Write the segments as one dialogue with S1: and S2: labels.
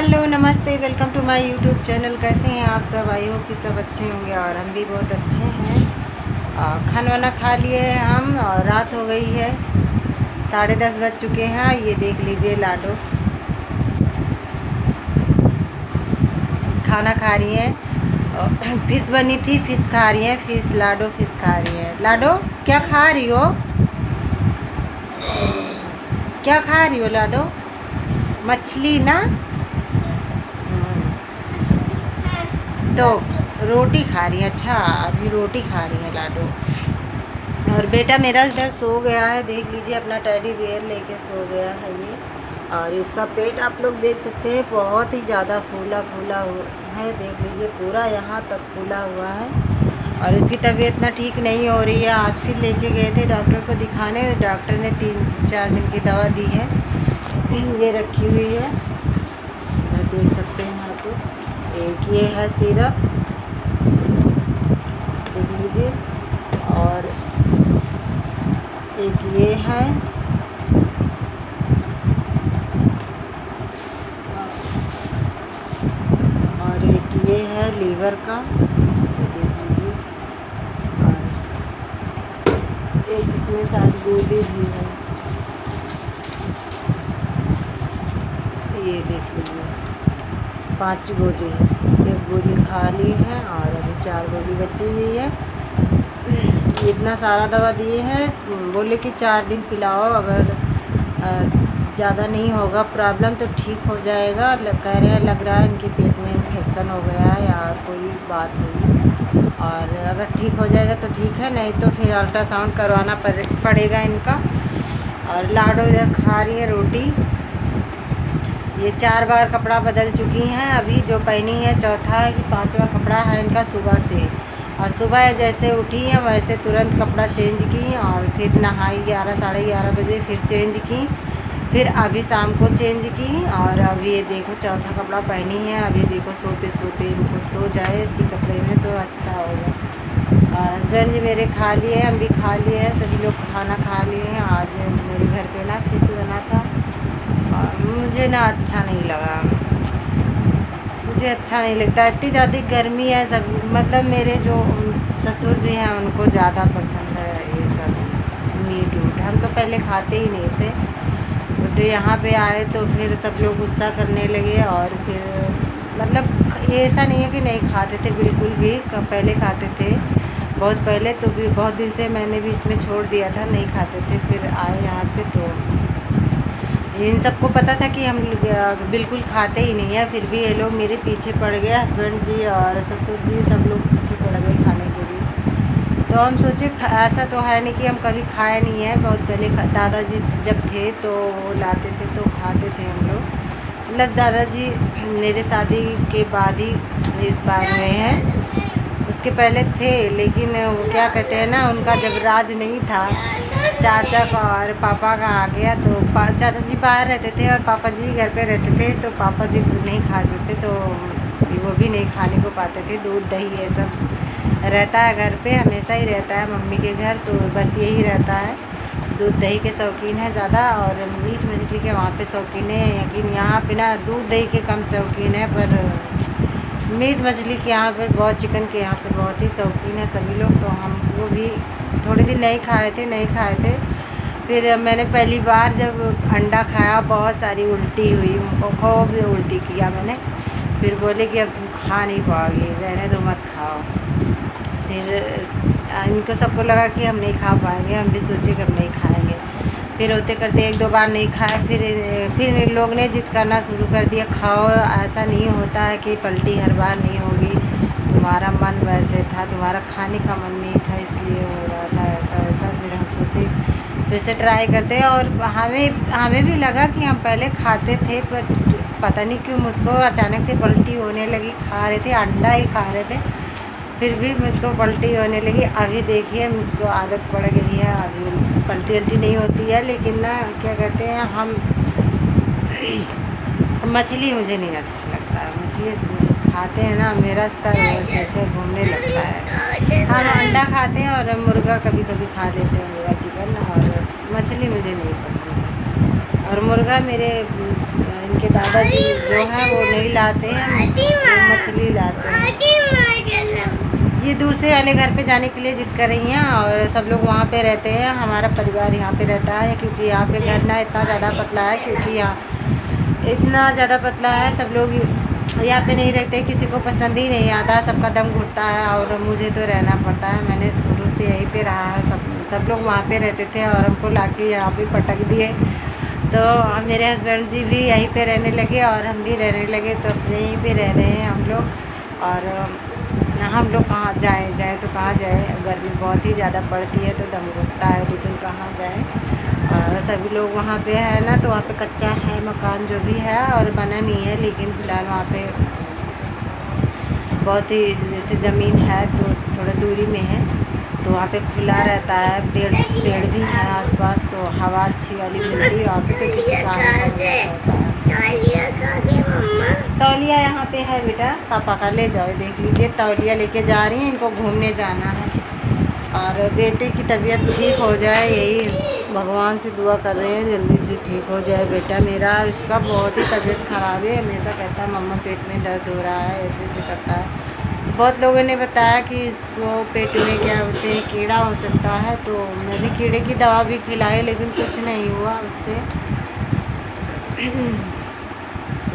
S1: Hello नमस्ते, welcome to my YouTube channel. कैसे हैं आप सब? आई होप कि सब अच्छे होंगे और हम भी बहुत अच्छे हैं। खाना वाना खा लिए हैं हम और रात हो गई है, 10:30 बज चुके हैं। ये देख लीजिए लाडो खाना खा रही हैं। फिश बनी थी, फिश खा रही हैं। फिश लाडो फिश खा रही हैं। लाडो क्या खा रही हो? क्या खा रही हो लाडो? मछली ना? तो रोटी खा रही है। अच्छा, अभी रोटी खा रही है लाडो। और बेटा मेरा इधर सो गया है, देख लीजिए अपना टेडी बियर लेके सो गया है ये। और इसका पेट आप लोग देख सकते हैं, बहुत ही ज़्यादा फूला फूला है। देख लीजिए पूरा यहाँ तक फूला हुआ है। और इसकी तबीयत ना ठीक नहीं हो रही है। आज फिर लेके गए थे डॉक्टर को दिखाने। डॉक्टर ने 3-4 दिन की दवा दी है, ये रखी हुई है, देख सकते हैं आप लोग। एक ये है सिरप, देख लीजिए। और एक ये है, और एक ये है लीवर का, ये देख लीजिए। और एक इसमें शायद गोली भी है, ये देख लीजिए। 5 गोली है, एक गोली खा ली है और अभी 4 गोली बची हुई है। इतना सारा दवा दिए हैं, बोले कि 4 दिन पिलाओ, अगर ज़्यादा नहीं होगा प्रॉब्लम तो ठीक हो जाएगा। कह रहे हैं लग रहा है इनके पेट में इन्फेक्शन हो गया है या कोई बात होगी, और अगर ठीक हो जाएगा तो ठीक है, नहीं तो फिर अल्ट्रासाउंड करवाना पड़ेगा इनका। और लाडो इधर खा रही है रोटी। ये 4 बार कपड़ा बदल चुकी हैं, अभी जो पहनी है चौथा कि 5वां कपड़ा है इनका सुबह से। और सुबह जैसे उठी हैं वैसे तुरंत कपड़ा चेंज की और फिर नहाई 11 साढ़े 11 बजे, फिर चेंज की, फिर अभी शाम को चेंज की। और अभी ये देखो चौथा कपड़ा पहनी है। अभी देखो सोते सोते इनको सो जाए इसी कपड़े में तो अच्छा होगा। और हस्बैंड जी मेरे खा लिए, हम भी खा लिए हैं, सभी लोग खाना खा लिए हैं। आज मेरे घर पे ना फिश बना था और मुझे ना अच्छा नहीं लगा, मुझे अच्छा नहीं लगता। इतनी ज़्यादा गर्मी है, सब मतलब मेरे जो ससुर जी हैं उनको ज़्यादा पसंद है ये सब मीट उट। हम तो पहले खाते ही नहीं थे, तो यहाँ पे आए तो फिर सब लोग गुस्सा करने लगे। और फिर मतलब ये ऐसा नहीं है कि नहीं खाते थे, बिल्कुल भी पहले खाते थे, बहुत पहले। तो भी बहुत दिन से मैंने बीच में छोड़ दिया था, नहीं खाते थे। फिर आए यहाँ पे तो इन सबको पता था कि हम बिल्कुल खाते ही नहीं है, फिर भी ये लोग मेरे पीछे पड़ गए, हस्बैंड जी और ससुर जी सब लोग पीछे पड़ गए खाने के लिए। तो हम सोचे ऐसा तो है नहीं कि हम कभी खाए नहीं है, बहुत पहले दादाजी जब थे तो वो लाते थे तो खाते थे हम लोग। मतलब दादाजी मेरे शादी के बाद ही इस बार में हैं, उसके पहले थे, लेकिन वो क्या कहते हैं ना, उनका जब राज नहीं था चाचा का और पापा का आ गया, तो चाचा जी बाहर रहते थे और पापा जी घर पे रहते थे। तो पापा जी नहीं खाते थे तो वो भी नहीं खाने को पाते थे। दूध दही ये सब रहता है घर पे, हमेशा ही रहता है मम्मी के घर, तो बस यही रहता है। दूध दही के शौकीन है ज़्यादा, और मीट मछली के वहाँ पे शौकीन है। लेकिन यहाँ पे ना दूध दही के कम शौकीन है, पर मीट मछली के यहाँ पर बहुत, चिकन के यहाँ पर बहुत ही शौकीन है सभी लोग। तो हमको भी थोड़े दिन नहीं खाए थे। फिर मैंने पहली बार जब अंडा खाया बहुत सारी उल्टी हुई, उनको खूब उल्टी किया मैंने। फिर बोले कि अब तुम खा नहीं पाओगे, रहने दो मत खाओ। फिर इनको सबको लगा कि हम नहीं खा पाएंगे, हम भी सोचे कि हम नहीं खाएंगे। फिर होते करते 1-2 बार नहीं खाए, फिर इन लोग ने जिद करना शुरू कर दिया, खाओ, ऐसा नहीं होता है कि पलटी हर बार नहीं होगी, तुम्हारा मन वैसे था, तुम्हारा खाने का मन नहीं था इसलिए हो रहा था ऐसा वैसा। फिर हम सोचे फिर से ट्राई करते हैं। और हमें भी लगा कि हम पहले खाते थे, पर पता नहीं क्यों मुझको अचानक से पलटी होने लगी। खा रहे थे, अंडा ही खा रहे थे, फिर भी मुझको पलटी होने लगी। अभी देखिए मुझको आदत पड़ गई है, अभी पलटी वल्टी नहीं होती है। लेकिन ना क्या कहते हैं, हम मछली मुझे नहीं अच्छा लगता है। मछली खाते हैं ना, मेरा सर ऐसे घूमने लगता है। हम अंडा खाते हैं और मुर्गा कभी कभी खा लेते हैं, मुर्गा चिकन। और मछली मुझे नहीं पसंद है। और मुर्गा मेरे इनके इनके दादाजी जो हैं वो नहीं लाते हैं, वो मछली लाते हैं। ये दूसरे वाले घर पे जाने के लिए जिद कर रही हैं और सब लोग वहाँ पे रहते हैं। हमारा परिवार यहाँ पे रहता है क्योंकि यहाँ पे घर ना इतना ज़्यादा पतला है, क्योंकि यहाँ इतना ज़्यादा पतला है, सब लोग यहाँ पे नहीं रहते, किसी को पसंद ही नहीं आता, सबका दम घुटता है और मुझे तो रहना पड़ता है। मैंने शुरू से यहीं पे रहा है, सब लोग वहाँ पे रहते थे और हमको लाके यहाँ पे पटक दिए। तो मेरे हस्बैंड जी भी यहीं पे रहने लगे और हम भी रहने लगे, तो अब से यहीं पे रह रहे हैं हम लोग। और हम लोग कहाँ जाए तो कहाँ जाए, गर्मी बहुत ही ज़्यादा पड़ती है तो दम घुटता है, लेकिन कहाँ जाए। और सभी लोग वहाँ पे है ना, तो वहाँ पे कच्चा है मकान जो भी है और बना नहीं है, लेकिन फ़िलहाल वहाँ पे बहुत ही जैसे ज़मीन है तो थोड़ा दूरी में है, तो वहाँ पे खुला रहता है, पेड़ भी है आसपास, तो हवा अच्छी वाली मिलती है। वहाँ पे तो किसी काम होता है। तौलिया यहाँ पे है बेटा, पापा का ले जाओ, देख लीजिए तौलिया लेके जा रही हैं, इनको घूमने जाना है। और बेटे की तबीयत ठीक हो जाए, यही भगवान से दुआ कर रहे हैं, जल्दी से ठीक हो जाए बेटा मेरा। इसका बहुत ही तबीयत ख़राब है, हमेशा कहता है मम्मा पेट में दर्द हो रहा है, ऐसे ऐसे करता है। तो बहुत लोगों ने बताया कि इसको पेट में क्या बोलते हैं, कीड़ा हो सकता है, तो मैंने कीड़े की दवा भी खिलाई, लेकिन कुछ नहीं हुआ उससे,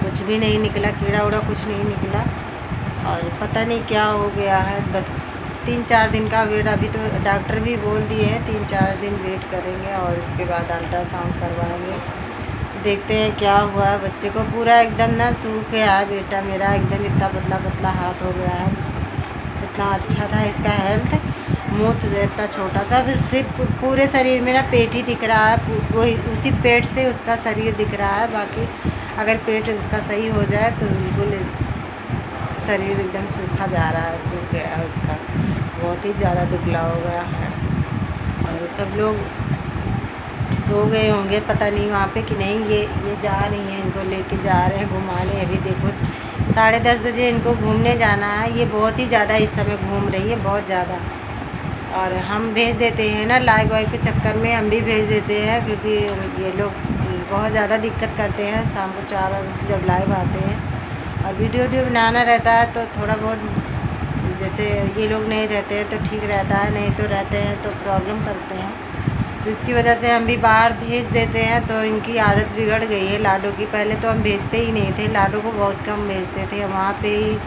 S1: कुछ भी नहीं निकला, कीड़ा उड़ा कुछ नहीं निकला। और पता नहीं क्या हो गया है, बस 3-4 दिन का वेट, अभी तो डॉक्टर भी बोल दिए हैं 3-4 दिन वेट करेंगे और उसके बाद अल्ट्रासाउंड करवाएंगे, देखते हैं क्या हुआ है। बच्चे को पूरा एकदम ना सूख गया है बेटा मेरा, एकदम इतना पतला पतला हाथ हो गया है। इतना अच्छा था इसका हेल्थ, मुँह तो इतना छोटा सा, सिर्फ पूरे शरीर में ना पेट ही दिख रहा है, वही उसी पेट से उसका शरीर दिख रहा है। बाकी अगर पेट उसका सही हो जाए तो बिल्कुल शरीर एकदम सूखा जा रहा है, सूख गया है उसका, बहुत ही ज़्यादा दुबला हो गया है। और सब लोग सो गए होंगे पता नहीं वहाँ पे कि नहीं, ये जा रही हैं, इनको लेके जा रहे हैं घुमाने। अभी देखो 10:30 बजे इनको घूमने जाना है, ये बहुत ही ज़्यादा इस समय घूम रही है, बहुत ज़्यादा। और हम भेज देते हैं ना लाइव बॉय के चक्कर में, हम भी भेज देते हैं, क्योंकि ये लोग बहुत ज़्यादा दिक्कत करते हैं। शाम को 4 बजे जब लाइव आते हैं और वीडियो बनाना रहता है तो थोड़ा बहुत, जैसे ये लोग नहीं रहते हैं तो ठीक रहता है, नहीं तो रहते हैं तो प्रॉब्लम करते हैं, तो इसकी वजह से हम भी बाहर भेज देते हैं। तो इनकी आदत बिगड़ गई है लाडो की, पहले तो हम भेजते ही नहीं थे, लाडो को बहुत कम भेजते थे, वहाँ पे ही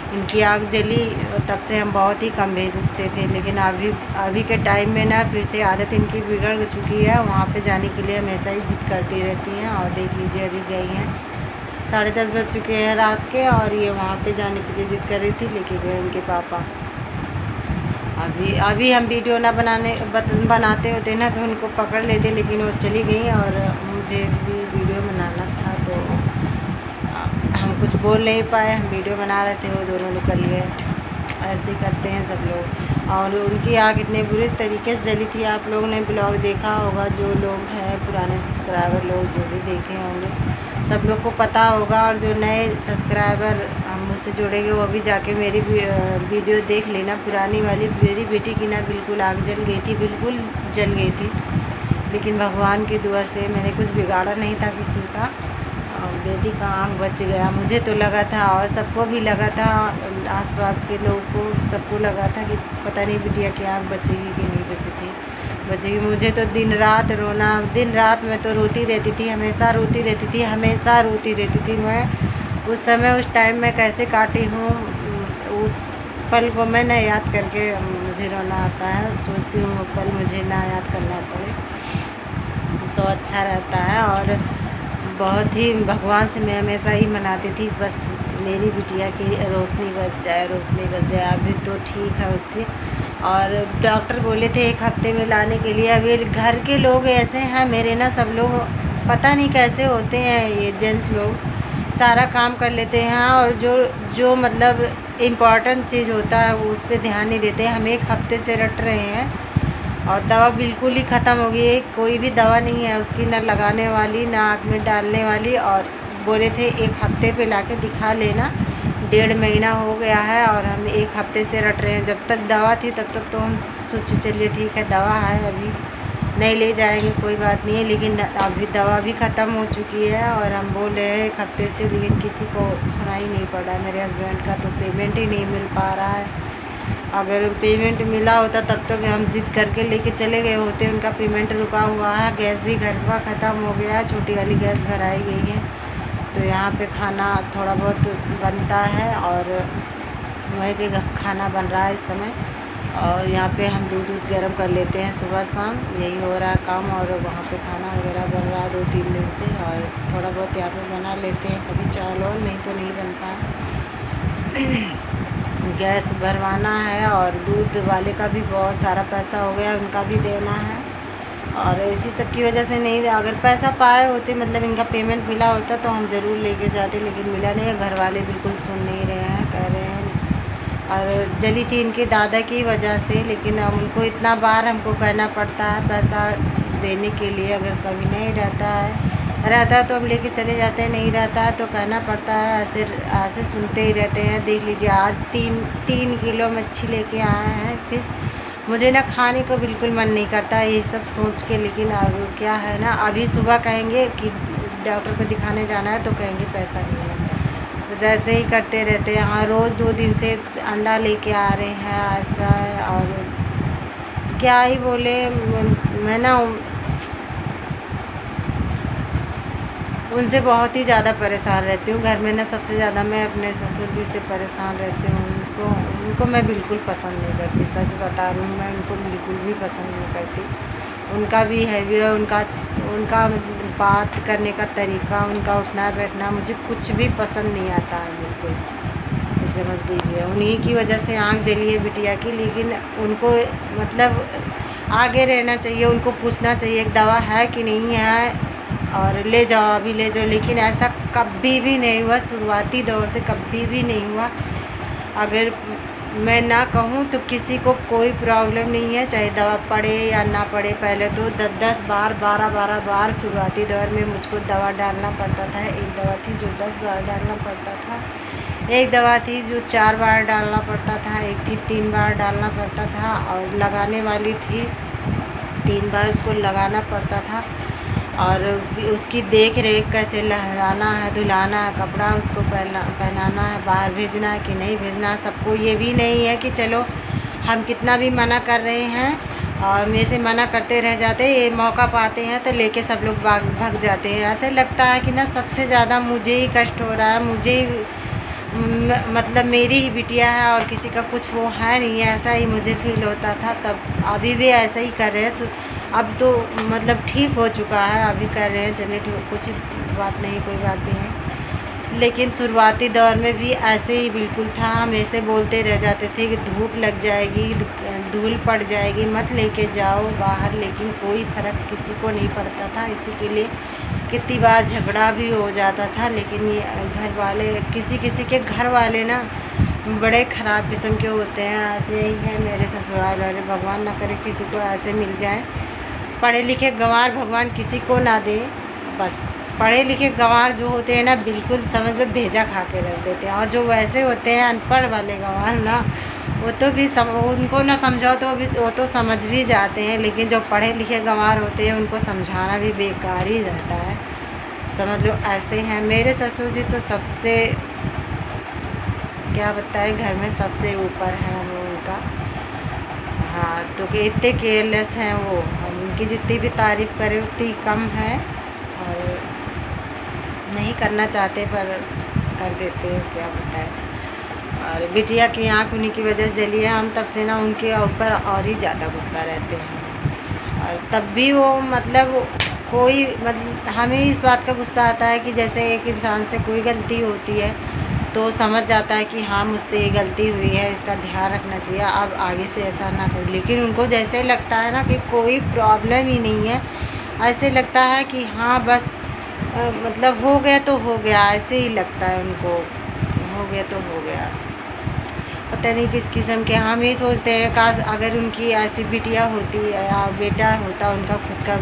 S1: इनकी आग जली, तब से हम बहुत ही कम भेजते थे। लेकिन अभी के टाइम में ना फिर से आदत इनकी बिगड़ चुकी है, वहाँ पे जाने के लिए हमेशा ही जिद करती रहती हैं। और देख लीजिए अभी गई हैं, 10:30 बज चुके हैं रात के, और ये वहाँ पे जाने के लिए जिद कर रही थी, लेके गए उनके पापा। अभी हम वीडियो ना बनाते होते ना तो उनको पकड़ लेते, लेकिन वो चली गई और मुझे भी वीडियो बनाना था, तो हम कुछ बोल नहीं पाए, हम वीडियो बना रहे थे, वो दोनों निकल गए। ऐसे ही करते हैं सब लोग। और उनकी आग इतने बुरे तरीके से जली थी, आप लोगों ने ब्लॉग देखा होगा, जो लोग हैं पुराने सब्सक्राइबर लोग जो भी देखे होंगे, सब लोग को पता होगा। और जो नए सब्सक्राइबर हम मुझसे जुड़ेंगे वो भी जाके मेरी वीडियो देख लेना, पुरानी वाली। मेरी बेटी की ना बिल्कुल आग जल गई थी, बिल्कुल जल गई थी, लेकिन भगवान की दुआ से मैंने कुछ बिगाड़ा नहीं था किसी का, और बेटी का आँख बच गया। मुझे तो लगा था और सबको भी लगा था, आसपास के लोगों को सबको लगा था कि पता नहीं बिटिया की आँख बचेगी कि नहीं बचेगी। मुझे तो दिन रात रोना, दिन रात मैं तो रोती रहती थी, हमेशा रोती रहती थी, हमेशा रोती रहती थी। मैं उस समय उस टाइम में कैसे काटी हूँ, उस पल को मैं ना याद करके मुझे रोना आता है, सोचती हूँ वो पल मुझे ना याद करना पड़े तो अच्छा रहता है। और बहुत ही भगवान से मैं हमेशा ही मनाती थी, बस मेरी बिटिया की रोशनी बच जाए। अभी तो ठीक है उसकी, और डॉक्टर बोले थे 1 हफ्ते में लाने के लिए। अभी घर के लोग ऐसे हैं मेरे ना, सब लोग पता नहीं कैसे होते हैं, ये जेंट्स लोग सारा काम कर लेते हैं और जो मतलब इम्पॉर्टेंट चीज़ होता है वो उस पर ध्यान नहीं देते हैं। हम 1 हफ्ते से रट रहे हैं और दवा बिल्कुल ही ख़त्म हो गई है, कोई भी दवा नहीं है उसकी, ना लगाने वाली ना आँख में डालने वाली। और बोले थे 1 हफ्ते पे लाके दिखा लेना, 1.5 महीना हो गया है और हम 1 हफ्ते से रट रहे हैं। जब तक दवा थी तब तक तो हम सोचे चलिए ठीक है दवा है, अभी नहीं ले जाएंगे कोई बात नहीं है, लेकिन अभी दवा भी ख़त्म हो चुकी है और हम बोल रहे हैं एक हफ्ते से, लेकिन किसी को सुनाई नहीं पड़ रहा है। मेरे हस्बैंड का तो पेमेंट ही नहीं मिल पा रहा है। अगर पेमेंट मिला होता तब तक हम जिद करके लेके चले गए होते। उनका पेमेंट रुका हुआ है। गैस भी घर का ख़त्म हो गया है, छोटी वाली गैस भराई गई है, तो यहाँ पे खाना थोड़ा बहुत बनता है और वहीं पे खाना बन रहा है इस समय। और यहाँ पे हम दूध गर्म कर लेते हैं सुबह शाम, यही हो रहा है काम। और वहाँ पे खाना वगैरह बन रहा है 2-3 दिन से, और थोड़ा बहुत यहाँ पे बना लेते हैं कभी चावल और, नहीं तो नहीं बनता है। गैस भरवाना है और दूध वाले का भी बहुत सारा पैसा हो गया, उनका भी देना है। और इसी सब की वजह से नहीं, अगर पैसा पाए होते, मतलब इनका पेमेंट मिला होता तो हम ज़रूर लेके जाते, लेकिन मिला नहीं है। घर वाले बिल्कुल सुन नहीं रहे हैं, कह रहे हैं। और जली थी इनके दादा की वजह से, लेकिन उनको इतना बार हमको कहना पड़ता है पैसा देने के लिए। अगर कभी नहीं रहता है तो हम लेके चले जाते हैं, नहीं रहता है तो कहना पड़ता है। ऐसे सुनते ही रहते हैं। देख लीजिए आज 3 किलो मच्छी लेके आए हैं, फिश। मुझे ना खाने को बिल्कुल मन नहीं करता ये सब सोच के, लेकिन अब क्या है ना, अभी सुबह कहेंगे कि डॉक्टर को दिखाने जाना है तो कहेंगे पैसा नहीं है। बस ऐसे ही करते रहते हैं। हाँ, रोज़ 2 दिन से अंडा लेके आ रहे हैं, ऐसा है। और क्या ही बोले, मैं ना उनसे बहुत ही ज़्यादा परेशान रहती हूँ। घर में ना सबसे ज़्यादा मैं अपने ससुर जी से परेशान रहती हूँ। उनको मैं बिल्कुल पसंद नहीं करती, सच बता रही हूँ, मैं उनको बिल्कुल भी पसंद नहीं करती। उनका भी है, उनका बात करने का तरीका, उनका उठना बैठना, मुझे कुछ भी पसंद नहीं आता है बिल्कुल। ये समझ लीजिए उन्हीं की वजह से आँख जली है बिटिया की। लेकिन उनको मतलब आगे रहना चाहिए, उनको पूछना चाहिए एक दवा है कि नहीं है और ले जाओ, अभी ले जाओ। लेकिन ऐसा कभी भी नहीं हुआ, शुरुआती दौर से कभी भी नहीं हुआ। अगर मैं ना कहूँ तो किसी को कोई प्रॉब्लम नहीं है, चाहे दवा पड़े या ना पड़े। पहले तो 10-10 बार, 12-12 बार शुरुआती दौर में मुझको दवा डालना पड़ता था। एक दवा थी जो 10 बार डालना पड़ता था, एक दवा थी जो 4 बार डालना पड़ता था, एक थी 3 बार डालना पड़ता था, और लगाने वाली थी 3 बार उसको लगाना पड़ता था। और उसकी देख रेख कैसे, लहराना है, धुलाना है, कपड़ा उसको पहनाना है, बाहर भेजना है कि नहीं भेजना है। सबको ये भी नहीं है कि चलो हम कितना भी मना कर रहे हैं और मेरे से मना करते रह जाते, ये मौका पाते हैं तो लेके सब लोग भाग जाते हैं। ऐसे लगता है कि ना सबसे ज़्यादा मुझे ही कष्ट हो रहा है, मुझे ही मतलब मेरी ही बिटिया है और किसी का कुछ वो है नहीं है, ऐसा ही मुझे फील होता था तब। अभी भी ऐसा ही कर रहे हैं। अब तो मतलब ठीक हो चुका है, अभी कर रहे हैं, चलिए कुछ बात नहीं, कोई बात नहीं है। लेकिन शुरुआती दौर में भी ऐसे ही बिल्कुल था। हम ऐसे बोलते रह जाते थे कि धूप लग जाएगी, धूल पड़ जाएगी, मत लेके जाओ बाहर, लेकिन कोई फ़र्क किसी को नहीं पड़ता था। इसी के लिए कितनी बार झगड़ा भी हो जाता था। लेकिन ये घर वाले, किसी के घर वाले ना बड़े ख़राब किस्म के होते हैं। ऐसे ही है मेरे ससुराल वाले, भगवान ना करे किसी को ऐसे मिल जाए। पढ़े लिखे गंवार भगवान किसी को ना दे। बस पढ़े लिखे गंवार जो होते हैं ना, बिल्कुल समझ लो भेजा खा के रख देते हैं। और जो वैसे होते हैं अनपढ़ वाले गंवार ना, वो तो भी उनको ना समझाओ तो वो तो समझ भी जाते हैं। लेकिन जो पढ़े लिखे गंवार होते हैं उनको समझाना भी बेकार ही रहता है, समझ लो ऐसे हैं। मेरे ससुर जी तो सबसे क्या बताए, घर में सबसे ऊपर है वो उनका। हाँ, तो इतने केयरलेस हैं वो, हम उनकी जितनी भी तारीफ़ करें उतनी कम है। और नहीं करना चाहते पर कर देते हैं, क्या बताएं। और बिटिया की आँख उन्हीं की वजह से जली है। हम तब से ना उनके ऊपर और ही ज़्यादा गुस्सा रहते हैं। और तब भी वो मतलब कोई मतलब हमें इस बात का गुस्सा आता है कि जैसे एक इंसान से कोई गलती होती है तो समझ जाता है कि हाँ मुझसे ये गलती हुई है, इसका ध्यान रखना चाहिए, अब आगे से ऐसा ना करें। लेकिन उनको जैसे लगता है ना कि कोई प्रॉब्लम ही नहीं है, ऐसे लगता है कि हाँ बस मतलब हो गया तो हो गया, ऐसे ही लगता है उनको, हो गया तो हो गया। पता नहीं किस किस्म के। हम ये सोचते हैं काश अगर उनकी ऐसी बिटिया होती या बेटा होता उनका खुद का,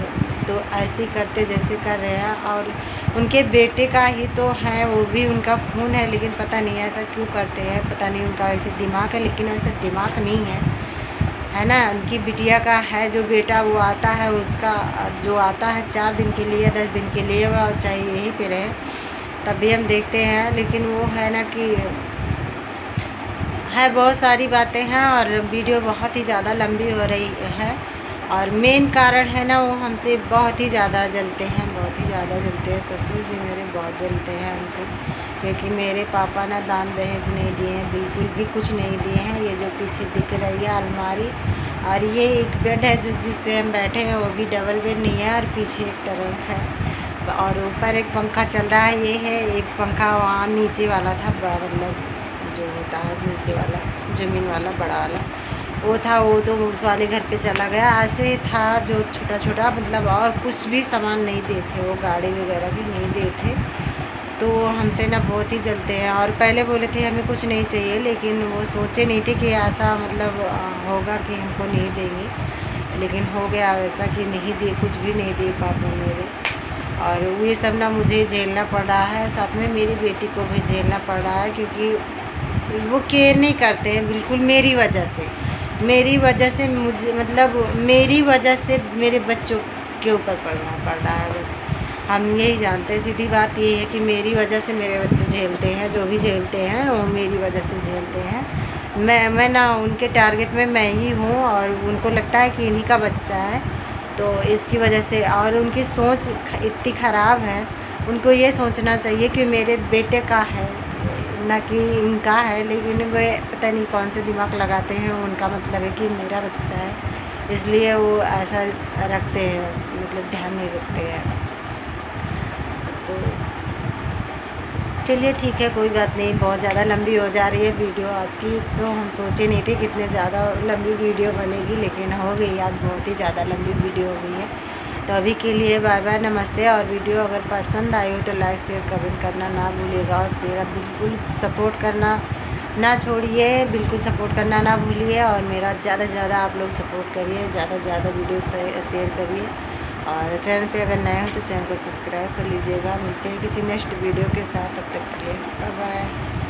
S1: तो ऐसे ही करते जैसे कर रहे हैं। और उनके बेटे का ही तो है, वो भी उनका खून है, लेकिन पता नहीं ऐसा क्यों करते हैं, पता नहीं उनका वैसे दिमाग है, लेकिन वैसे दिमाग नहीं है। है ना, उनकी बिटिया का है जो बेटा वो आता है, उसका जो आता है 4 दिन के लिए 10 दिन के लिए, वह चाहे यहीं पे रहे तब भी हम देखते हैं। लेकिन वो है ना कि है बहुत सारी बातें हैं और वीडियो बहुत ही ज़्यादा लंबी हो रही है। और मेन कारण है ना, वो हमसे बहुत ही ज़्यादा जलते हैं, बहुत ही ज़्यादा जलते हैं। ससुर जी मेरे बहुत जलते हैं हमसे, क्योंकि मेरे पापा ना दान दहेज नहीं दिए हैं, बिल्कुल भी कुछ नहीं दिए हैं। ये जो पीछे दिख रही है अलमारी, और ये एक बेड है जिस पे हम बैठे हैं, वो भी डबल बेड नहीं है, और पीछे एक ट्रंक है, और ऊपर एक पंखा चल रहा है। ये है एक पंखा वहाँ नीचे वाला था, मतलब जो होता है नीचे वाला ज़मीन वाला बड़ा वाला वो था, वो तो उस वाले घर पे चला गया। ऐसे था जो छोटा छोटा, मतलब और कुछ भी सामान नहीं देते, वो गाड़ी वगैरह भी नहीं देते। तो हमसे ना बहुत ही जलते हैं। और पहले बोले थे हमें कुछ नहीं चाहिए, लेकिन वो सोचे नहीं थे कि ऐसा मतलब होगा कि हमको नहीं देंगे, लेकिन हो गया वैसा कि नहीं दिए, कुछ भी नहीं दिए पापा मेरे। और ये सब ना मुझे झेलना पड़ रहा है, साथ में मेरी बेटी को भी झेलना पड़ रहा है, क्योंकि वो केयर नहीं करते हैं बिल्कुल मेरी वजह से मुझे, मतलब मेरी वजह से मेरे बच्चों के ऊपर प्रभाव पड़ रहा है। बस हम यही जानते हैं, सीधी बात ये है कि मेरी वजह से मेरे बच्चे झेलते हैं, जो भी झेलते हैं वो मेरी वजह से झेलते हैं। मैं ना उनके टारगेट में मैं ही हूँ, और उनको लगता है कि इन्हीं का बच्चा है, तो इसकी वजह से। और उनकी सोच इतनी ख़राब है, उनको ये सोचना चाहिए कि मेरे बेटे का है ना कि इनका है, लेकिन वे पता नहीं कौन से दिमाग लगाते हैं। उनका मतलब है कि मेरा बच्चा है, इसलिए वो ऐसा रखते हैं, मतलब ध्यान नहीं रखते हैं। तो चलिए ठीक है, कोई बात नहीं, बहुत ज़्यादा लंबी हो जा रही है वीडियो आज की। तो हम सोचे नहीं थे कितने ज़्यादा लंबी वीडियो बनेगी, लेकिन हो गई आज, बहुत ही ज़्यादा लंबी वीडियो हो गई है। तो अभी के लिए बाय बाय, नमस्ते। और वीडियो अगर पसंद आई हो तो लाइक शेयर कमेंट करना ना भूलिएगा, और मेरा बिल्कुल सपोर्ट करना ना छोड़िए, बिल्कुल सपोर्ट करना ना भूलिए। और मेरा ज़्यादा से ज़्यादा आप लोग सपोर्ट करिए, ज़्यादा से ज़्यादा वीडियो शेयर करिए। और चैनल पे अगर नए हो तो चैनल को सब्सक्राइब कर लीजिएगा। मिलते हैं किसी नेक्स्ट वीडियो के साथ, तब तक के लिए बाय बाय।